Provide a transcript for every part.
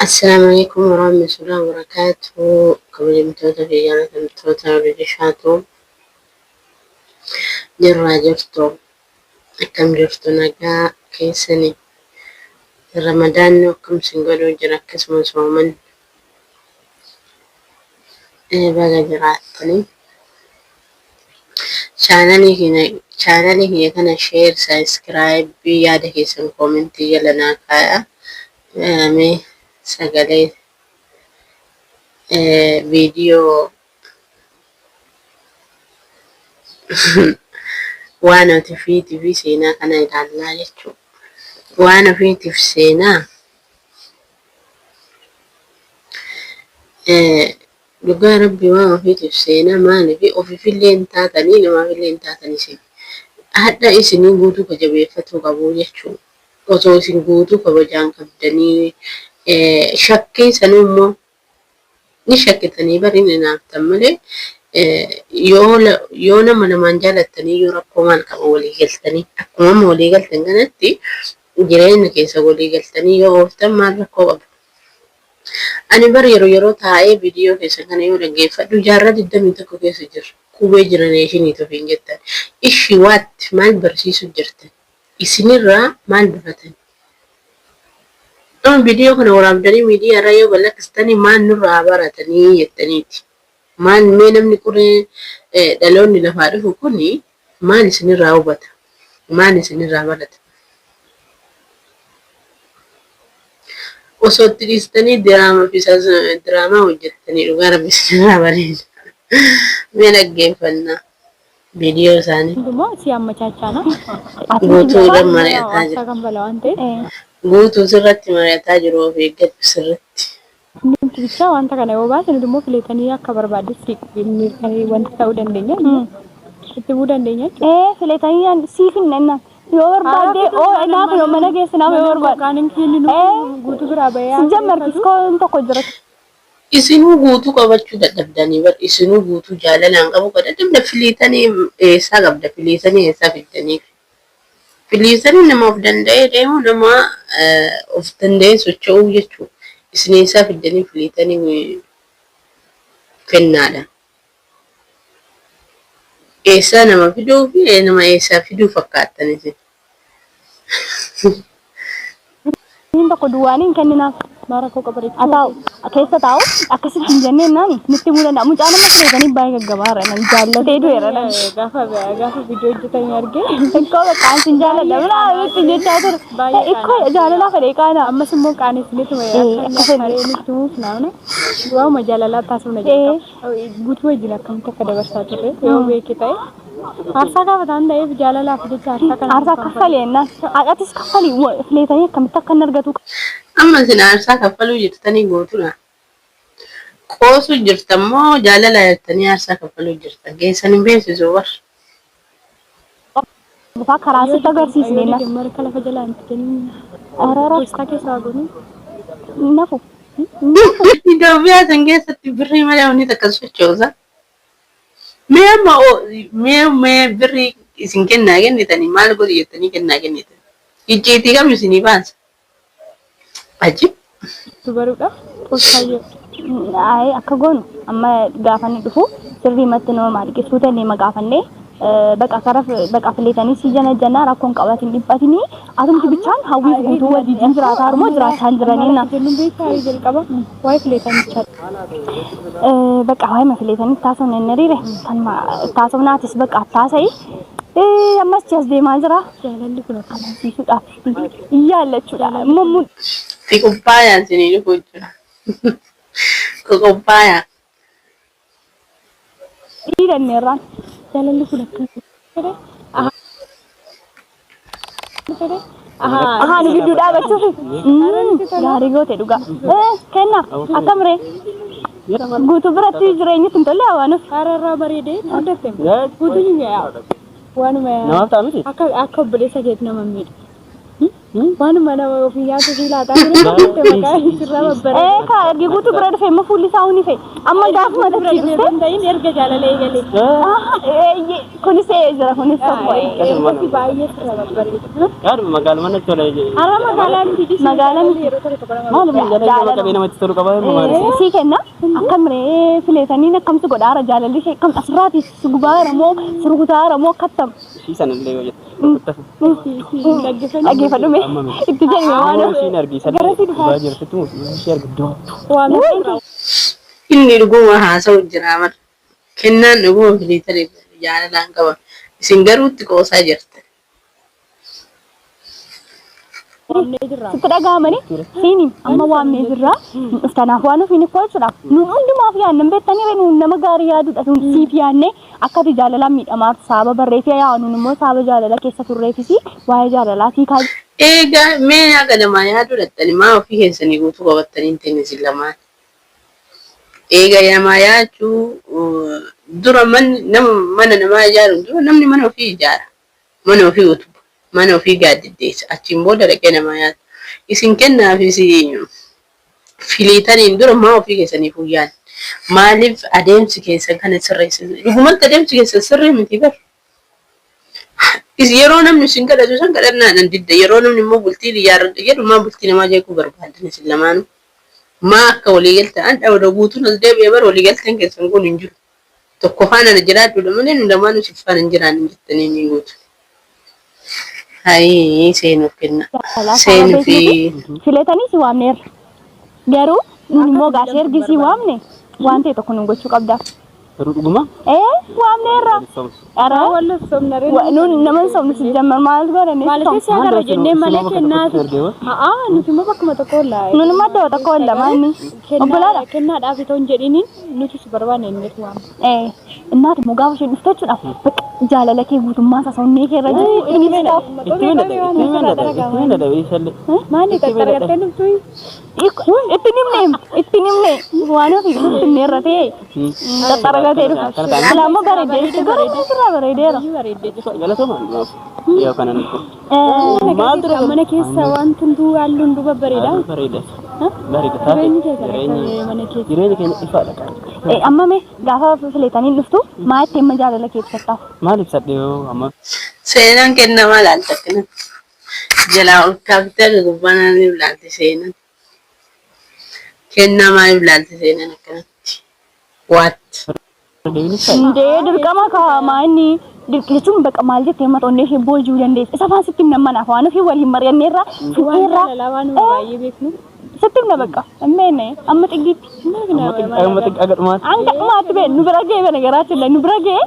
السلام عليكم ورحمة الله وبركاته. قبل متوتا في جانة متوتا رجشاتو جرى جرتو كم جرتو نجا كيسني رمضان كم سنقولوا جرى كسم صومن بقى جراتني channel hina kana share subscribe yaada keessan comment jala naa kaa'a me sagalee video waan ofiitiif seenaa kana ilaallaa jechuudha. Waan ofiitiif seenaa dhugaa rabbi waan ofiitiif seenaa maaliif ofiifillee hin taatanii namaafillee hin taatanii seenaa. Hadda isinii guutuu kajabeeffatuu qabu jechuudha. Osoo isin guutuu kabajaan qabdanii shakkii sanuu immoo ni shakkitanii bari ni naaftan malee yoo nama namaan jaalattanii yoo rakkoo maal qaba walii galtanii akkuma walii galtan kanatti jireenya keessa walii galtanii yoo ooftan maal rakkoo qabu. Ani bari yeroo taa'ee viidiyoo keessa kana yoo dhaggeeffadhu jaarraa 21 keessa jira. Qubee jireneeshinii tofiin jettan. Ishi waatti maal barsiisu jirtan? Isinirraa maal baratan? Amma viidiyoo kana waraabdanii miidiyaa irraa yoo galaksitanii maal nurraa baratanii jettaniiti. Maal mee namni quree dhaloonni lafaa dhufu kuni maal isinirraa hubata? Maal isinirraa barata? Osoo itti dhiistanii diraamaa hojjettanii dhugaa rabbi isinirraa bareeda. Mee dhaggeeffannaa viidiyoo isaanii. Guutuu sirratti mari'ataa jiru of eeggatu sirritti. Bisa wanta kana yoo baatan immoo filetanii akka barbaadde wanta ta'uu dandeenya. Itti bu'uu dandeenya. Filetanii siifin nanna yoo barbaadde naaf yoo mana keessa naaf yoo barbaadde. Kaanin kiinni guutuu biraa bayaa. Jammar kiskoon tokko jira. Isinuu guutuu qabachuu dadhabdanii bar isinuu guutuu jaalalaan qabu dadhabda filetanii eessaa qabda filetanii eessaa fiddanii. Filetanii nama of danda'ee deemu nama of danda'ee socho'uu jechuudha. Isin eessaa fiddanii filetanii kennaadha. Eessaa nama fiduu fi nama eessaa fiduu fakkaatan isin. Inni tokko duwwaaniin kenninaaf barakoo qabareechu. Ataa'u keessa taa'u akkasitti hin jenneen naani nutti himuu danda'a. Mucaa nama keessanii baay'ee gaggabaarra nan jaallatee du'eera nan. Gaafa viidiyoo hojjetanii argee. Ikkoo qaansi hin jaalladha. Bilaa nutti jechaa ture. Ikkoo jaalalaa fedhee qaana. Ammas immoo qaanesiniitu nutti himuuf naamne. Waanuma jaalalaa taasifna jedhama. Guutuu wajjin akkamitti akka dabarsaa turre yoo beekee ta'e. Arsa gaafa ta'an ta'eef jaalalaaf jecha arsa kaffalee naan. Aqatis kaffalii filetanii akkamitti akka hin argatu. Amma isin aarsaa kaffaluu jirtanii guutuudha. Qoosuu jirtammoo jaalala jettanii aarsaa kaffaluu jirtan. Geessan hin beeksisu bar. Bufaa karaa sitti agarsiisne na. Marka lafa jalaa hin fidanii. Araara. Poostaa keessaa goonuu. Nafu. Itoophiyaa san keessatti birrii malee wanni takka sochoosa. Mee birrii isin kennaa kennitanii maal godhu jettanii kennaa kennitanii. Icciitii kam isinii baansa? Ajib. Dubaruudha. Akka goonu amma gaafanni dhufu sirrii matti normaali qeessuuta deema gaafannee baqa filetanii si jana rakkoon qabatin dhiphatanii atumti bichaan hawwii guutuu wajjin jiraataa harmoo jiraachaa jiranii na. Jalqaba waa'ee filetanii baqa waa'ee filetanii taasifne hin hiriire taasifnaatis baqa taasii. Ammas jas deemaa jira. Jaalalli kun amansiisuudhaaf iyyaalachuudha. Mummuun. Kubbaayaa isinii dhufuu jira. Kubbaayaa. Dhiiranneerraan jaalalli kun akkasii. Ahaan gidduu dhaabachuuf gaarii goote dhugaa. Kenna akkam ree? Guutuu biratti jireenyi hin tolle hawaanuuf. Hararraa bareedee guutuu hin yaa'u. Waanuma akka obboleessa keetti nama miidha. waan mana ofii yaatu filata ka ergi guutu bira dhufe amma fuulli isaa huni fe amma gaafuma tachi dhufe erga jaalalee galee kunis jira kunis tokko baay'ee sirra babbareeda yaad magaalaa mana tola ara magaalaan yeroo tokko jaalala namatti tolu qaba si kenna akkamre filetanii akkamtu godhaara jaalalli ishee kam asraati sugubaara moo surgutaara moo kattam siisan illee yoo dhaggeeffadhume itti jedhime waan siin argisa baajirtu ishee argidoo waan inni dhuguma haasa'u jira mar kennaan dhuguma filetanii jaalalaan qaba isin garuutti qoosaa jirta sitti dhagaamani siini amma waamnee jirra iftanaaf waan ofiin ifoochuudhaaf nu hundumaaf yaannan beektanii nu nama gaarii yaaduudha siif yaanne akkati jaalalaan miidhamaatu saaba barreeffee yaanu immoo saaba jaalala keessa turreefisi waa'ee jaalalaatii kaa eega mee yaada namaa yaaduu dhattani maa ofii keessanii guutuu qabattanii hin teenye isin lamaan eega namaa yaachuu dura mana namaa ijaaruun dura namni mana ofii ijaara mana ofii utuba mana ofii gaaddiddeessa achiin booda dhaqee namaa yaadu isin kennaafis filetaniin dura maa ofii keessanii fuuyyaan maaliif adeemsi keessan kana sirreessan dhugumatti adeemsi keessan sirrii miti bar yeroo namni isin kadhatu san kadhannaadhaan didda yeroo namni immoo bultii ijaarradha jedhu maa bultii namaa jeequu barbaadan isin lamaanuu maa akka waliigaltan an dhawda guutuun as deebi'ee bar waliigaltan keessan kun hin jiru tokko faana na jiraadhuudha malee nu lamaanuu si faana hin jiraan jettanii ni guutu. Hai seenuuf kenna seenuu fi filetanii si waamneerra garuu nun immoo gaashee ergi si waamne waan ta'e tokko nun gochuu qabdaaf. Dhuguma? Waamneerra. Ara wallu somnare. Nun naman somnu si jammar maal godhani? Maaliif si agarra jennee malee kennaatu. Nuti immoo bakkuma tokko ollaa. Nun immoo iddoo tokko ollaa maanni. Obbolaadha. Kennaadhaaf itoo hin jedhiniin nuti si barbaanne inni waama. Innaati immoo gaafa isheen dhuftechuudhaaf jaalala kee guutummaa isaa sonnee kee irra jiru. Maali xaxxargattee dhuftu? Itti nimne waan ofii dhufne irra ta'e xaxxargatee dhufu. Alaammoo bareeddee bareedeera. Yaa kana nuti. Mana keessa waan hunduu halluu hunduu babbareeda. Bareeda. Bareeda. Jireenya keenya ifaadha. Amma mee gaafa filetanii dhuftu maa itti himma jaalala kee ibsattaaf? Maal ibsadhe amma? Seenaan kennamaa laalta kanatti jalaa ol kaaftee gubbaan ni ilaalte seenaan kennamaa ilaalte seenaan akkanatti waat. Ndee dirqama kaamaa inni jechuun bakka maal jettee matoonnee ishee boojuu dandeessa. Isa faan sitti namman afaan ofii waliin mari'anneerra fuudheerra. Baay'ee beeknu. Sitti na bakka ammeene amma xigiitti. Amma xigaa gadhumaatti. Anga maatti bee nu bira gee bana garaatti illee nu bira gee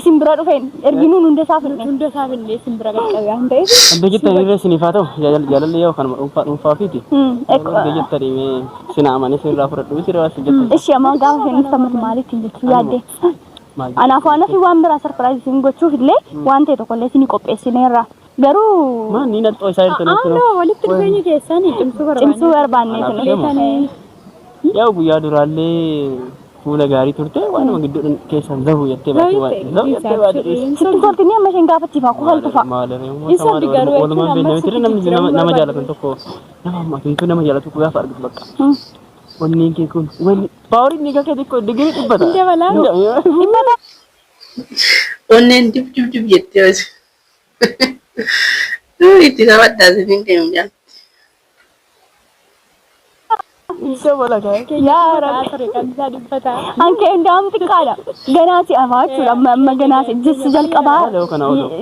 isin bira dhufeen erginuun hunda isaa finne. Hunda isaa finne isin bira qaqqabee waan ta'eef. Adda jettanii irra isiniif haa ta'u jaalalli yoo kanuma dhuunfaa ofiiti. Adda jettanii mee sina amanii sinirraa fudhadhu sirraa si jettan. Ishee amma gaafa feenis tammatu maalitti hin jechuu yaadde. Anaaf waan ofii waan biraa sarpiraayiziin gochuuf illee waan ta'e tokko illee isin qopheessineerra. Garuu maan ni nadhoo isaa jirtan jechuudha. Walitti dhufeenya keessanii cimsuu barbaanne. Yaa guyyaa duraallee fuula gaarii turte waanuma gidduudhaan keessan zahu jettee baatee sitti toltini amma isheen gaafachiifaa kufaltu fa'a. Isa bigaruu walumaan beeknamiti namni nama jaalatan tokko nama ammaatu nama jaalatu tokko gaafa argitu bakka. Wanni kee kun wanni paawuriin ni kakee xiqqoo digirii dhibbata. Dhibbata. Onneen dib jettee hoose. Itti taphataa siniin deemu jaalatti. Isa balagaa. Yaa rabbi. Anke ndaam xiqqaadha. Ganaati afaa jechuudha amma ganaati jissi jalqabaa.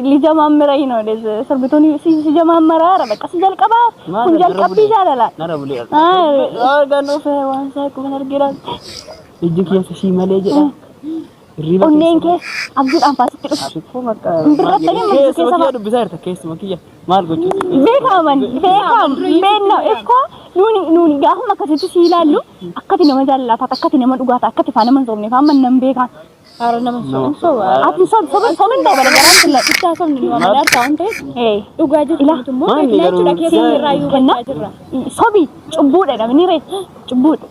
Lija maamira hinoode sirbitoonni si jamaamaraara bakka si jalqabaa. Kun jalqabbii jaalala. Nara bulee. Ganuu fee waan isaa kuma argiran. Ijji keessa shii malee jedha. Onneen kee abjuudhaan faasitti dhufu. Keessumaa dubbisaa jirta keessuma kiyya maal gochuuti? Beekaman beekna eekoo nuuni gaafuma akkasitti si ilaallu akkati nama jaalalataa akkati nama dhugaataa akkati faa nama hin sobne faa man nam beekan. Haara nama sobaa. Ati sobin ta'u bara garaan silla Ittaa sobni waan ta'eef dhugaa jirtu immoo beeknaa jechuudha keessatti irraa iyyuu gannaa jirra. Sobi Cubbuudha namni ree cubbuudha.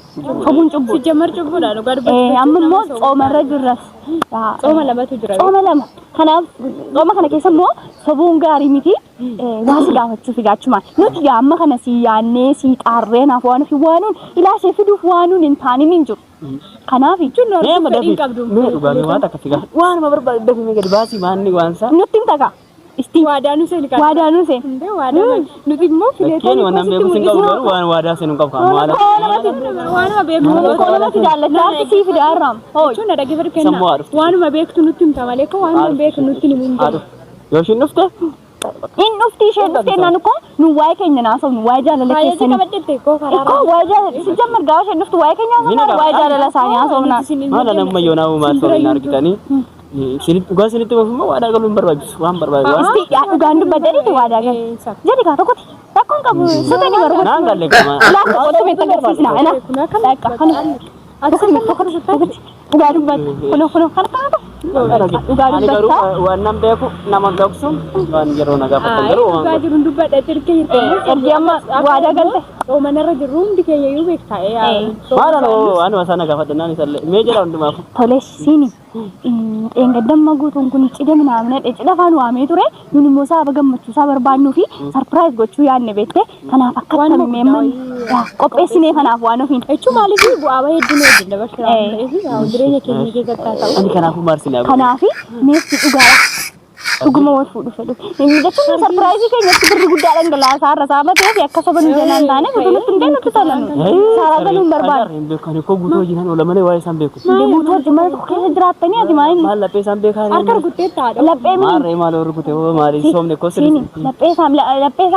Sobuun cubbuudha. Sijammar cubbuudha nu garba. Amma immoo xoomarra jirras. Xooma lamatu jira. Xooma lama. Kanaaf xooma kana keessa immoo sobuun gaarii miti. Waasi gaafachuuf gaachuma. Nuti amma kana si yaannee si xaarree naaf waan fi waanuun ilaashee fiduuf waanuun hin taanin hin jiru. Kanaaf jechuun nama fedhiin qabdu. Dhugaanii waan akka figaa. Waan ma barbaadde gadi baasii maanni waansa. Nutti hin taga. Isti waadaanu seen kan waadaanu seen nuti immoo fileetanii waan beeku sin qabu garuu waan waadaa seen hin qabu waan beeku jaallataa si fidaarram jechuun na dhaggeeffatu kenna waanuma beektu nutti himta malee ko waanuma beektu nutti himu hin jiru yoo ishiin dhufte in dhufti isheen dhuftee naan ko nu waa'ee keenya naasoo nu waa'ee jaalala keessanii qabadde ko karaa waa'ee jaalala si jammar gaafa isheen dhuftu waa'ee keenya naasoo waa'ee jaalala isaanii naasoo maala nama yoonaa uumaa soo hin argitanii Sinit wafuma wadaa galuu hin barbaachisu waan barbaachisu waan. Isti dhugaan dubbadanii wadaa gal. Jadi kaa tokkotti rakkoon qabu sirrii ni barbaachisu. Naan galle qaba. Laata qottoo meetti agarsiisna. Tokkotti dhugaa dubbatu. Kuno kana kaatu. Dhugaa dubbatu. Waan nam beeku nama gabsu waan yeroo nagaa fakkan garuu. Dhugaa jiruun dubbadha tirkee hirkee. Ergi amma wadaa galte. Manarra jiru hundi keenya iyyuu beektaa. Maala noo waan wasana gaafadhannaan isalle mee jala hundumaaf. Tole siini. Engadamma guutuun kun cidha minamne cidha afaan waamee ture nuni immoo saaba gammachiisaa barbaannuu fi sarpiraayiz gochuu yaadne beekte kanaaf akka tammeemman qopheessinee kanaaf waan ofiin jechuun maaliif bu'aa hedduu nu wajjin dabarsaa jireenya keenya keessatti ta'u. Ani kanaafuu maarsinaa. Kanaaf meessi dhugaa dhuguma wal fuudhu fedhu. Jechuun sarpiraayizii keenyatti birri guddaa dhangalaasaa irra saabatee fi akka saba nu jalaan taane nuti nutti hin deemnu tutalanu. Saara galuun barbaadu. Kan ko guutuu wajjin oola malee waa'ee isaan beeku. Guutuu wajjin malee keessa jiraattanii ati maaliin maal laphee isaan beekaa harka rukutee taadha. Laphee mini maarree maal rukutee maali soomne ko sirri. Laphee isaa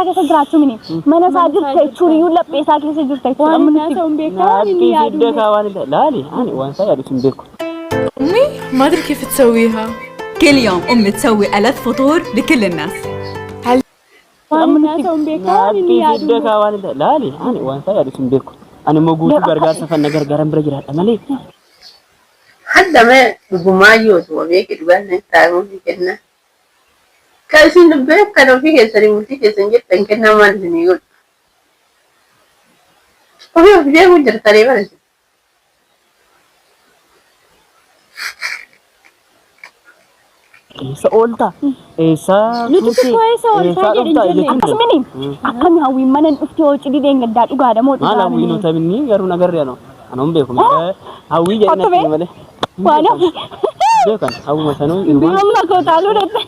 keessa jiraachuu mini mana isaa jirta jechuun iyyuu laphee isaa keessa jirta jechuudha. Waan naasa hin beekaa waan inni yaadu. Beekaa waan laali ani waan isaa yaadu hin beeku. أمي ما أدري كيف تسويها. كل يوم أمي تسوي آلات فطور لكل الناس. Waan naasa hin beekaa waan inni yaadu. Beekaa waan laali ani waan isaa yaadu hin beeku. Ani immoo guutuu gargaarsa fanna gargaaran bira jiraadha malee. Hadda mee dhugumaayyoo tu wabeeki dhugaan taa'uu fi kenna. Kan isin dubbee kan ofii keessanii murtii keessan jettan kennaa maal isinii godhu. Ofii of deemuu jirtanii bara isin. Eessa oolta? Eessa Nuti tokko eessa ooltaa jedhin Akkasumini akkami hawwiin mana dhufti hoo cidhi deengaddaa dhugaadha moo maal hawwii nu tabinni garuu nagarri ano anon beeku hawwii jedhina malee waan beekan hawwuma sanuu amma koo taaluu dhette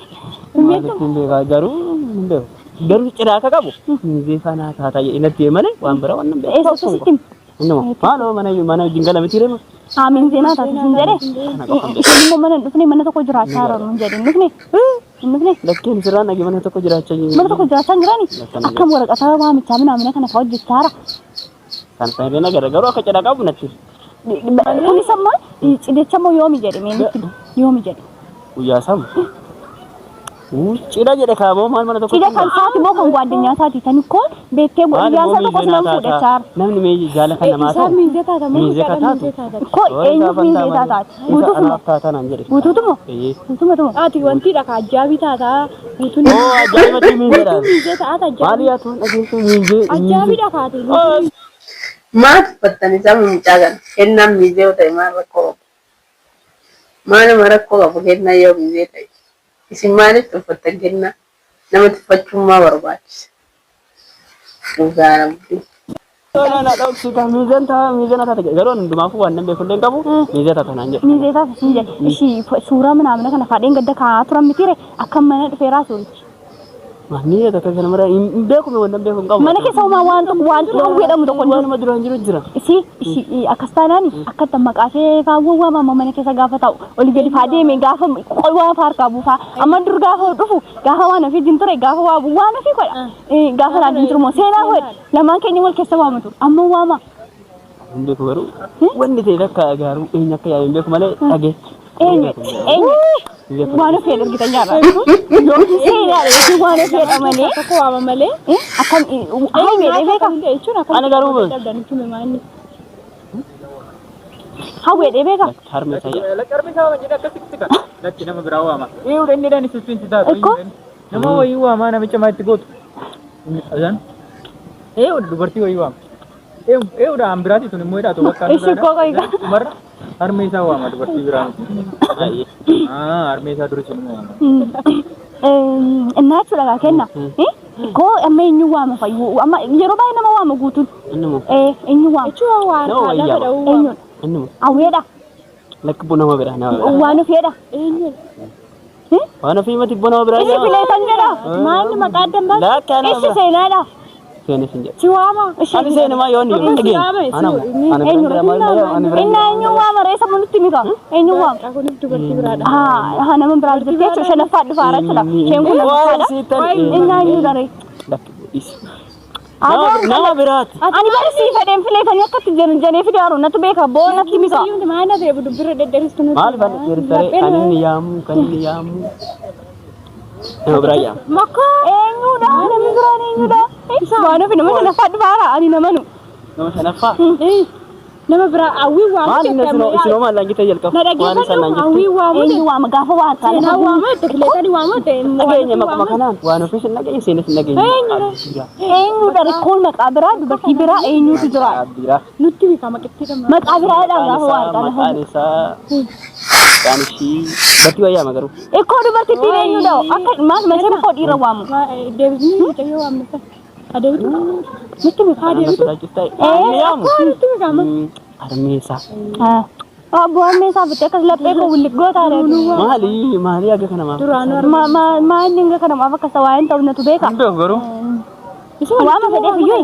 hin beekaa garuu cidhaa akka qabu miizee fanaa taataa jedhinatti malee waan bira waan nan beeku eessatti innuma maaloo mana jingala miti reema aamin seenaa taasisan jedhe isheen immoo mana dhufne mana tokko jiraachaa jiran hin jedhin dhufne lakkeen sirraan dhagi mana tokko jiraachaa jiru mana tokko jiraachaa jirani akkam waraqataa waamichaa minamina kana fa'aa hojjechaa jira. Kan fayyadina garuu akka cidhaa qabu natti. Kunis amma cidhecha moo yoomi jedhe meenutti yoomi jedhe. Guyyaa samu. Cidha jedhe kaamoo maal mana tokko. Cidha kan saati moo kan gwaddinyaa saati tani ko beektee guyyaa isaa tokko sinan fuudhachaa. Namni mee jaala kan namaa ta'u. Miizee kataatu. Ko eenyu miizee taataati. Guutuutuma. Guutuutuma. Guutuutuma. Ati wanti dhaka ajaabii taataa guutuun. Oo ajaa'ibatti miizeedha. Miizee taata ajaabii. Maali yaa tuun dhageessu miizee. Ajaabii dhakaati. Maal uffattan isaa mucaa kana kennaan miizee yoo ta'e maal rakkoo qabu? Maaluma rakkoo qabu kennaa yoo miizee ta'e? Isin maaliif uffattan kennaa? Namatti uffachummaa barbaachisa. Dhugaa rabbi. Na dhooksita miizeen taata garuu hundumaafuu waan nan beekullee hin qabu miizee taata naan jedhu. Miizee taata siin jedhe ishii suuraa minamina kana faadheen gadda kaa'aa turan mitiire akka mana dhufeeraa suurichi. Miizee taata kana mara hin beekume waan nan beeku hin qabu. Mana keessa uumaa wanti hawweedhamu tokko nama duraan jiru jira. Ishii akkas taanaani akka tammaqaashee faawwan waamama mana keessa gaafa ta'u olii gadi faa deeme gaafa waan faarkaa buufaa amma dur gaafa dhufu gaafa waan ofii jin ture gaafa waabu waan ofii godha gaafa naa jin turmoo seenaa godha lamaan keenya wal keessa waamatu amma waama. Hin beeku garuu wanni ta'e akka garuu eenyu akka yaa'u hin beeku malee dhagee. Eenyu waan ofii ergitan nyaata. Seenaa waan ofii dhamanii Tokko waama malee. akkam hawweedhee beeka. Ani garuu Hawweedhee beeka. harmee ta'e. Lakkarmi sama jedha akkasitti kan latti nama biraa waama. Eeyyuu dandeedhaan isin taatu. Ekko. Nama wayii waamaa namicha maatti gootu. Azan. Eeyyuu dubartii wayii waama. udah ambil itu nih mau itu bakal. Mar armisa wa madu berarti bilang. Armisa dulu semua. Enak sudah gak kena. Ko amma eenyu waama fayyu amma yeroo baay'ee nama waama guutuun eenyu waama eenyu awweedha lakki buna ma bira na waan ofeedha waan ofii mati buna ma bira isi fileetan jedha maanni maqaaddan baas isi seenaadha seene sinje chiwaama ani seene ma yoonni again inna eenyu waama reessa munutti mika eenyu waama haa nama biraa jirti jechuun shanaffaa dhufaara jedha sheen kun namaadha inna eenyu daree nama berat ani barsi fedem filetani akkatti jenjane fidaru natu beka bona kimika mana de budu bire dederistu mal ban yertare kanini yamu nama beraya maka enyu da nama berani enyu da wana fi nama na fad bara ani namanu nama sanafa nama bra awi wa mal sino mal lagi tajal ka wana sanan awi wa enyu wa magafa wa ta na wa ma te filetani wa ma te nagenya makanan wana fi sin nagenya sene sin nagenya enyu dari kol makabra dubati bira enyu tujra nutti bi kama kitti makabra da gafa wa ta anisa kanishi bati waya magaru ko dubati tine enyu do akal mas macam ko dira wamu devi ni te yo amna ada itu nutti bi ada itu yamu nutti bi kama armisa abu armisa bete kasla pe ko ulik go ta re mali aga kana ma ninga kana ma baka sawayan taw na tubeka ndo goro wa ma fede fiyoy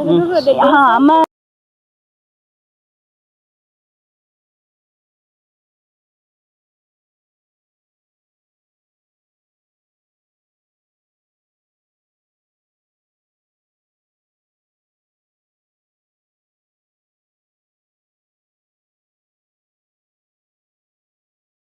ha ma